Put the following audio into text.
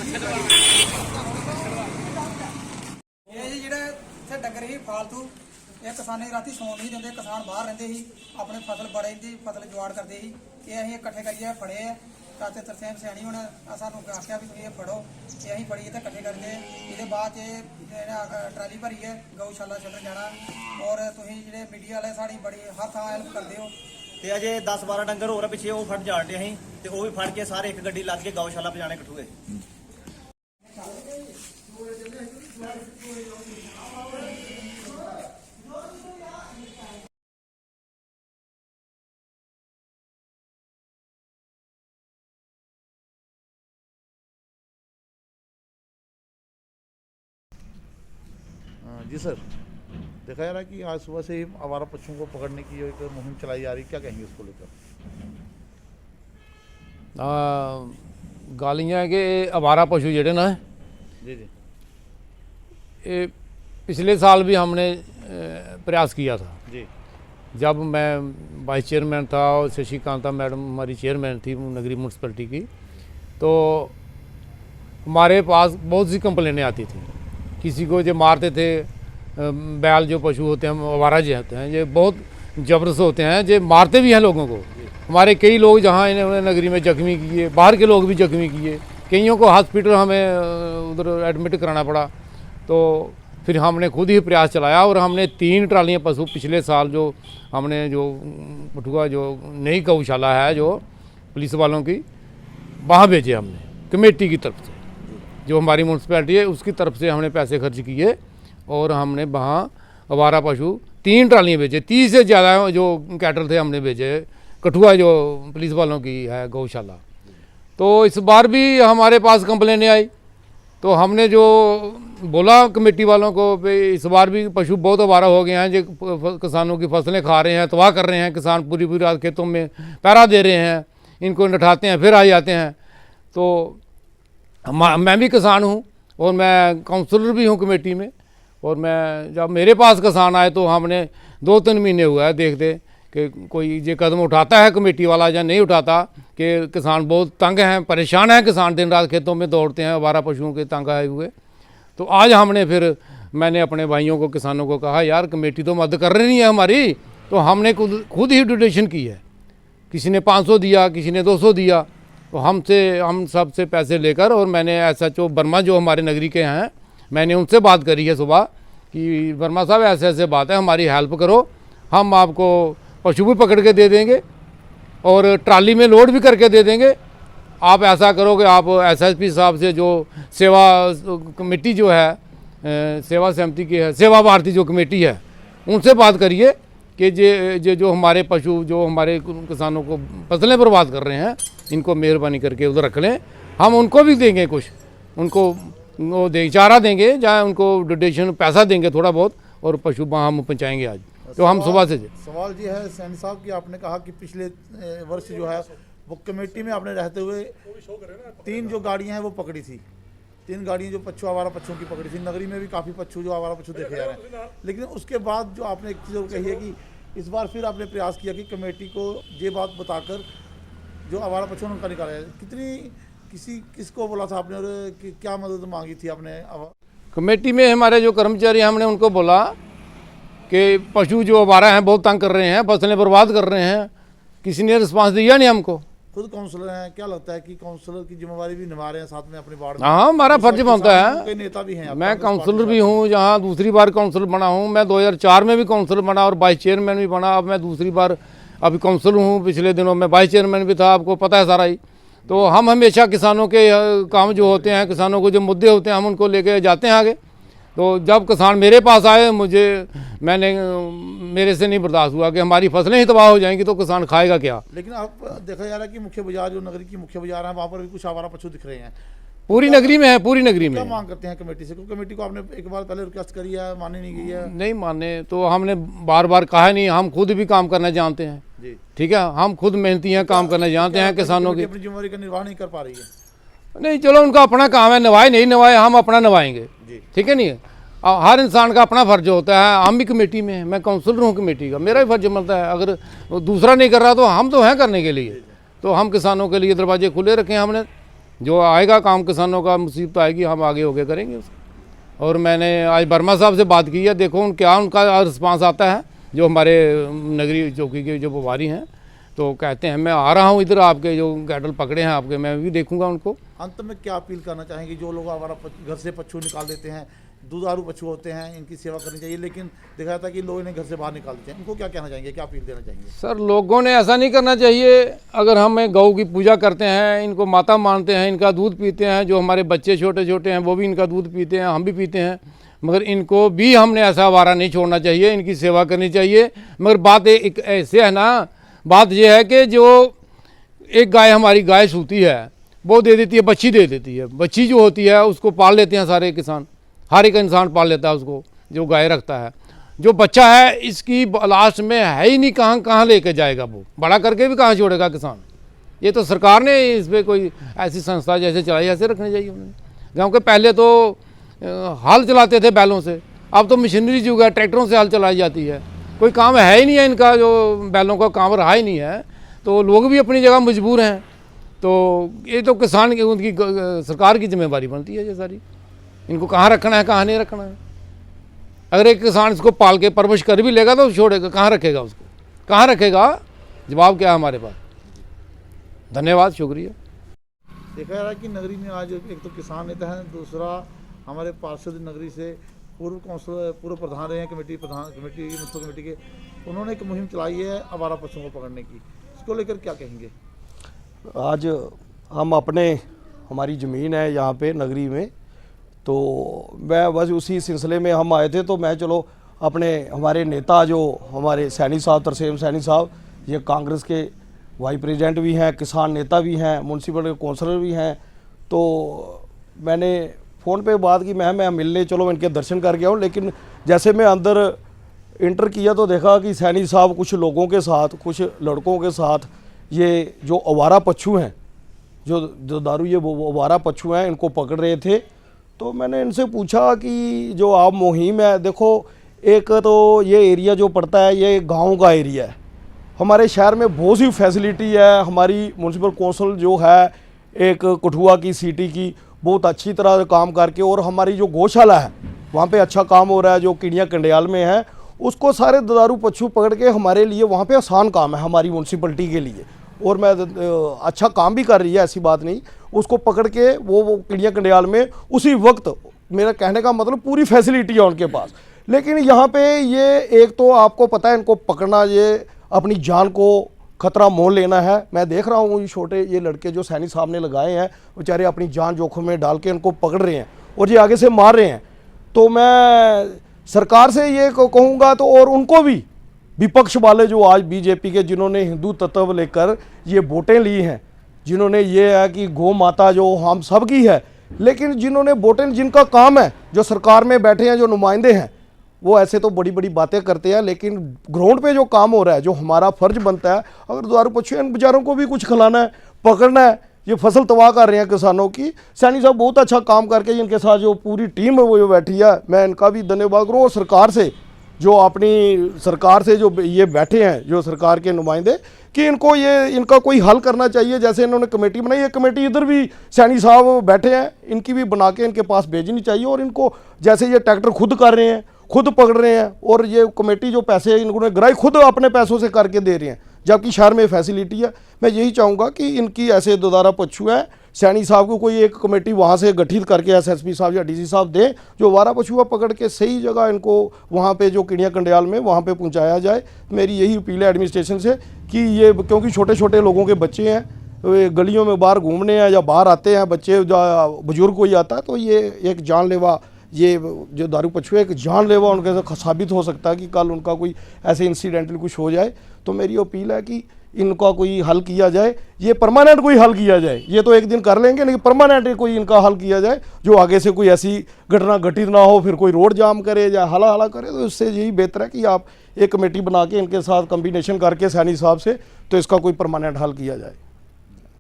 ਇਹ ਜੀ ਜਿਹੜੇ ਇੱਥੇ ਡੰਗਰ ਸੀ ਫਾਲਤੂ, ਇਹ ਕਿਸਾਨੀ ਰਾਤੀ ਸੌਣ ਨਹੀਂ ਦਿੰਦੇ। ਕਿਸਾਨ ਬਾਹਰ ਰਹਿੰਦੇ ਸੀ, ਆਪਣੀ ਫਸਲ ਬੜੇ ਦੀ ਫਸਲ ਜੁਆੜ ਕਰਦੇ ਸੀ। ਇਹ ਅਸੀਂ ਇਕੱਠੇ ਕਰੀਏ ਫੜੇ ਆ। ਚਾਚੇ ਤਰਸੇਮ ਸਿਆਣੀ ਹੁਣ ਸਾਨੂੰ ਆਖਿਆ ਵੀ ਤੁਸੀਂ ਇਹ ਫੜੋ, ਇਹ ਅਸੀਂ ਫੜੀਏ ਤਾਂ ਇਕੱਠੇ ਕਰਕੇ ਇਹਦੇ ਬਾਅਦ 'ਚ ਟਰਾਲੀ ਭਰੀ ਹੈ ਗਊਸ਼ਾਲਾ ਛੱਡਣ ਜਾਣਾ। ਔਰ ਤੁਸੀਂ ਜਿਹੜੇ ਮੀਡੀਆ ਵਾਲੇ ਸਾਡੀ ਬੜੀ ਹਰ ਥਾਂ ਹੈਲਪ ਕਰਦੇ ਹੋ। ਤੇ ਅਜੇ 10-12 ਡੰਗਰ ਹੋਰ ਪਿੱਛੇ ਉਹ ਫੜ ਜਾਣ ਡੇ ਅਸੀਂ, ਤੇ ਉਹ ਵੀ ਫੜ ਕੇ ਸਾਰੇ ਇੱਕ ਗੱਡੀ ਲੱਦ ਕੇ ਗਊਸ਼ਾਲਾ ਪਜਾਣੇ ਕਠੂਏ। जी सर, देखा जा रहा है कि आज सुबह से ही आवारा पशुओं को पकड़ने की एक मुहिम चलाई जा रही है, क्या कहेंगे उसको लेकर? गल इ'यां है कि आवारा पशु जेह्ड़े ना जी जी, ये पिछले साल भी हमने प्रयास किया था। जी जब मैं वाइस चेयरमैन था और शशिकांता मैडम हमारी चेयरमैन थी नगरी म्यूनसिपलिटी की, तो हमारे पास बहुत सी कंप्लेनें आती थी। किसी को जो मारते थे, बैल जो पशु होते हैं आवारा जो होते हैं, ये बहुत जबरदस्त होते हैं, जो मारते भी हैं लोगों को। हमारे कई लोग जहाँ इन्होंने नगरी में जख्मी किए, बाहर के लोग भी जख्मी किए, कईयों को हॉस्पिटल हमें उधर एडमिट कराना पड़ा। तो फिर हमने खुद ही प्रयास चलाया और हमने 3 ट्रालियाँ पशु पिछले साल जो हमने जो कठुआ जो नई गौशाला है जो पुलिस वालों की, वहाँ भेजे हमने कमेटी की तरफ से, जो हमारी म्यूनसिपैलिटी है उसकी तरफ से हमने पैसे खर्च किए और हमने वहाँ आवारा पशु 3 ट्रालियाँ भेजे। 30 से ज़्यादा जो कैटल थे हमने भेजे कठुआ जो पुलिस वालों की है गौशाला। तो इस बार भी हमारे पास कंप्लेनें आई, तो हमने जो बोला कमेटी वालों को भाई इस बार भी पशु बहुत आवारा हो गए हैं, जो किसानों की फसलें खा रहे हैं, तबाह कर रहे हैं। किसान पूरी पूरी रात खेतों में पहरा दे रहे हैं, इनको नठाते हैं फिर आ जाते हैं। तो मैं भी किसान हूँ और मैं काउंसलर भी हूँ कमेटी में। और मैं जब मेरे पास किसान आए तो हमने 2-3 महीने हुआ है देखते कि कोई ये कदम उठाता है कमेटी वाला या नहीं उठाता, कि किसान बहुत तंग हैं, परेशान हैं। किसान दिन रात खेतों में दौड़ते हैं आवारा पशुओं के तंग आए हुए। तो आज हमने फिर मैंने अपने भाइयों को किसानों को कहा यार कमेटी तो मदद कर रही है हमारी, तो हमने खुद ही डोनेशन की है। किसी ने 500 दिया, किसी ने 200 दिया। तो हम सबसे पैसे लेकर, और मैंने SHO वर्मा जो हमारे नगरी के हैं, मैंने उनसे बात करी है सुबह कि वर्मा साहब ऐसे ऐसे बात है, हमारी हेल्प करो, हम आपको पशु भी पकड़ के दे देंगे और ट्राली में लोड भी करके दे देंगे। आप ऐसा करो कि आप SSP साहब से जो सेवा कमेटी जो है सेवा समिति की है, सेवा भारती जो कमेटी है, उनसे बात करिए कि जो हमारे पशु जो हमारे किसानों को फसलें बर्बाद कर रहे हैं, इनको मेहरबानी करके उधर रख लें। हम उनको भी देंगे कुछ, उनको वो चारा देंगे, जहाँ उनको डोनेशन पैसा देंगे थोड़ा बहुत, और पशु वहाँ हम पहुँचाएँगे आज। तो हम सुबह से सवाल ये है सैनी साहब कि आपने कहा कि पिछले वर्ष जो है वो कमेटी में आपने रहते हुए 3 जो गाड़ियां हैं वो पकड़ी थी, 3 गाड़ियां जो आवारा पशुओं की पकड़ी थी। नगरी में भी काफ़ी पशु जो आवारा पशु देखे जा रहे हैं। लेकिन उसके बाद जो आपने एक चीज़ कही है कि इस बार फिर आपने प्रयास किया कि कमेटी को ये बात बताकर जो आवारा पशुओं का निकाला जाए। किसको बोला था आपने और क्या मदद मांगी थी आपने? कमेटी में हमारे जो कर्मचारी, हमने उनको बोला कि पशु जो आवारा हैं बहुत तंग कर रहे हैं, फसलें बर्बाद कर रहे हैं। किसी ने रिस्पांस दिया नहीं हमको। खुद काउंसलर हैं, क्या लगता है कि काउंसलर की जिम्मेवारी भी निभा रहे हैं साथ में अपने वार्ड में? हाँ, हमारा फर्ज बनता है। कई नेता भी हैं, मैं काउंसलर भी हूँ, जहाँ दूसरी बार काउंसलर बना हूँ। मैं 2004 में भी काउंसलर बना और वाइस चेयरमैन भी बना। अब मैं दूसरी बार अभी काउंसलर हूँ। पिछले दिनों में वाइस चेयरमैन भी था, आपको पता है सारा ही। तो हम हमेशा किसानों के काम जो होते हैं, किसानों को जो मुद्दे होते हैं, हम उनको लेके जाते हैं आगे। तो जब किसान मेरे पास आए, मेरे से नहीं बर्दाश्त हुआ कि हमारी फसलें ही तबाह हो जाएंगी तो किसान खाएगा क्या। लेकिन आप देखा जा रहा है कि मुख्य बाजार जो नगरी की मुख्य बाजार है, वहाँ पर भी कुछ आवारा पशु दिख रहे हैं। पूरी नगरी में है, पूरी नगरी में। क्या मांग करते हैं कमेटी से? क्योंकि कमेटी को आपने एक बार पहले रिक्वेस्ट करी है, मानी नहीं गई है। नहीं माने तो हमने बार बार कहा नहीं। हम खुद भी काम करना जानते हैं जी, ठीक है। हम खुद मेहनती हैं, काम करना जानते हैं। किसानों की अपनी जिम्मेवारी का निर्वाह नहीं कर पा रही है। नहीं, चलो उनका अपना काम है, नवाए नहीं नवाए, हम अपना नवाएंगे, ठीक है। नहीं, हर इंसान का अपना फर्ज होता है। हम भी कमेटी में हैं, मैं काउंसलर हूँ कमेटी का, मेरा भी फर्ज बनता है। अगर दूसरा नहीं कर रहा तो हम तो हैं करने के लिए। तो हम किसानों के लिए दरवाजे खुले रखे हैं हमने। जो आएगा काम किसानों का, मुसीबत आएगी, हम आगे होके करेंगे उसको। और मैंने आज वर्मा साहब से बात की है, देखो क्या उनका रिस्पांस आता है, जो हमारे नगरी चौकी के जो प्रभारी हैं, तो कहते हैं मैं आ रहा हूँ इधर, आपके जो कैटल पकड़े हैं आपके, मैं भी देखूंगा उनको। अंत में क्या अपील करना चाहेंगे? जो लोग हमारा घर से पशु निकाल देते हैं, दुधारू पशु होते हैं, इनकी सेवा करनी चाहिए, लेकिन देखा जाता है कि लोग इन्हें घर से बाहर निकाल देते हैं, इनको क्या कहना चाहेंगे, क्या अपील देना चाहेंगे? सर, लोगों ने ऐसा नहीं करना चाहिए। अगर हम गौ की पूजा करते हैं, इनको माता मानते हैं, इनका दूध पीते हैं, जो हमारे बच्चे छोटे छोटे हैं वो भी इनका दूध पीते हैं, हम भी पीते हैं, मगर इनको भी हमने ऐसा आवारा नहीं छोड़ना चाहिए, इनकी सेवा करनी चाहिए। मगर बात एक ऐसे है ना, बात यह है कि जो एक गाय हमारी गाय सूती है, वो दे देती है, बच्ची दे देती है, बच्ची जो होती है उसको पाल लेते हैं सारे किसान, हर एक इंसान पाल लेता है उसको, जो गाय रखता है। जो बच्चा है इसकी लास्ट में है ही नहीं, कहाँ लेके जाएगा, वो बड़ा करके भी कहाँ छोड़ेगा किसान। ये तो सरकार ने इस पर कोई ऐसी संस्था जैसे चलाई, ऐसे रखनी चाहिए उन्हें। गाँव के पहले तो हल चलाते थे बैलों से, अब तो मशीनरी युग है, ट्रैक्टरों से हल चलाई जाती है, कोई काम है ही नहीं है इनका, जो बैलों का काम रहा ही नहीं है, तो लोग भी अपनी जगह मजबूर हैं। तो ये तो किसान की, उनकी सरकार की जिम्मेवारी बनती है ये सारी, इनको कहाँ रखना है, कहाँ नहीं रखना है। अगर एक किसान इसको पाल के परवरिश कर भी लेगा तो छोड़ेगा, कहाँ रखेगा उसको, कहाँ रखेगा, जवाब क्या है हमारे पास। धन्यवाद, शुक्रिया। देखा जा रहा है कि नगरी में आज एक तो किसान नेता है, दूसरा हमारे पार्षद नगरी से पूर्व काउंसिलर, पूर्व प्रधान रहे हैं कमेटी मुख्य कमेटी के, उन्होंने एक मुहिम चलाई है आवारा पशुओं को पकड़ने की, इसको लेकर क्या कहेंगे? आज हम हमारी ज़मीन है यहाँ पे नगरी में, तो मैं बस उसी सिलसिले में हम आए थे। तो मैं चलो हमारे नेता जो हमारे सैनी साहब, तरसेम सैनी साहब, ये कांग्रेस के वाइस प्रेसिडेंट भी हैं, किसान नेता भी हैं, म्यूनसिपल काउंसलर भी हैं, तो मैंने फ़ोन पे बात की, मैं मिलने चलो इनके दर्शन करके आऊँ। लेकिन जैसे मैं अंदर इंटर किया तो देखा कि सैनी साहब कुछ लोगों के साथ, कुछ लड़कों के साथ, ये जो आवारा पशु हैं, जो दारू ये वो आवारा पशु हैं, इनको पकड़ रहे थे। तो मैंने इनसे पूछा कि जो आप मुहिम है, देखो एक तो ये एरिया जो पड़ता है ये गांव का एरिया है, हमारे शहर में बहुत सी फैसिलिटी है, हमारी म्यूनसिपल कौंसिल जो है एक कठुआ की सिटी की बहुत अच्छी तरह काम करके, और हमारी जो गौशाला है वहाँ पे अच्छा काम हो रहा है, जो कीड़ियाँ कंडियाल में है, उसको सारे दुधारू पशु पकड़ के हमारे लिए वहाँ पे आसान काम है हमारी म्यूनसिपलिटी के लिए, और मैं अच्छा काम भी कर रही है, ऐसी बात नहीं। उसको पकड़ के वो कीड़ियाँ कंडियाल में उसी वक्त, मेरा कहने का मतलब पूरी फैसिलिटी है उनके पास। लेकिन यहाँ पे ये एक तो आपको पता है, इनको पकड़ना ये अपनी जान को खतरा मोल लेना है। मैं देख रहा हूँ ये लड़के जो सैनी साहब ने लगाए हैं, बेचारे अपनी जान जोखिम में डाल के इनको पकड़ रहे हैं और ये आगे से मार रहे हैं। तो मैं सरकार से ये कहूँगा, तो और उनको भी, विपक्ष वाले जो आज बीजेपी के, जिन्होंने हिंदू तत्व लेकर ये वोटें ली हैं, जिन्होंने ये है कि गौ माता जो हम सब की है, लेकिन जिन्होंने वोटें, जिनका काम है, जो सरकार में बैठे हैं, जो नुमाइंदे हैं, वो ऐसे तो बड़ी बड़ी बातें करते हैं, लेकिन ग्राउंड पे जो काम हो रहा है, जो हमारा फर्ज बनता है, अगर दुधारू पशु इन बेचारों को भी कुछ खिलाना है, पकड़ना है, ये फसल तबाह कर रहे हैं किसानों की। सैनी साहब बहुत अच्छा काम करके इनके साथ जो पूरी टीम है वो जो बैठी है, मैं इनका भी धन्यवाद करूँ। और सरकार से जो अपनी सरकार से जो ये बैठे हैं, जो सरकार के नुमाइंदे, कि इनका कोई हल करना चाहिए। जैसे इन्होंने कमेटी बनाई, ये कमेटी इधर भी सैनी साहब बैठे हैं, इनकी भी बना के इनके पास भेजनी चाहिए। और इनको जैसे ये ट्रैक्टर खुद कर रहे हैं, खुद पकड़ रहे हैं, और ये कमेटी जो पैसे इन्होंने ग्राई खुद अपने पैसों से करके दे रहे हैं, जबकि शहर में फैसिलिटी है। मैं यही चाहूँगा कि इनकी ऐसे दुधारा पशु है, सैनी साहब को कोई एक कमेटी वहाँ से गठित करके एसएसपी साहब या डीसी साहब दें, जो आवारा पशु पकड़ के सही जगह इनको वहाँ पे जो कीड़ियाँ कंडियाल में वहाँ पे पहुँचाया जाए। मेरी यही अपील है एडमिनिस्ट्रेशन से कि ये, क्योंकि छोटे छोटे लोगों के बच्चे हैं, वे गलियों में बाहर घूमने हैं या बाहर आते हैं बच्चे, बुजुर्ग कोई आता है, तो ये एक जानलेवा, ये जो दारू पशु है एक जानलेवा उनके साथ साबित हो सकता है कि कल उनका कोई ऐसे इंसिडेंटली कुछ हो जाए। तो मेरी अपील है कि इनका कोई हल किया जाए, ये परमानेंट कोई हल किया जाए। ये तो एक दिन कर लेंगे, लेकिन परमानेंट कोई इनका हल किया जाए, जो आगे से कोई ऐसी घटना घटित ना हो, फिर कोई रोड जाम करे या हला करे। तो इससे यही बेहतर है कि आप एक कमेटी बना के इनके साथ कम्बिनेशन करके सैनी साहब से, तो इसका कोई परमानेंट हल किया जाए।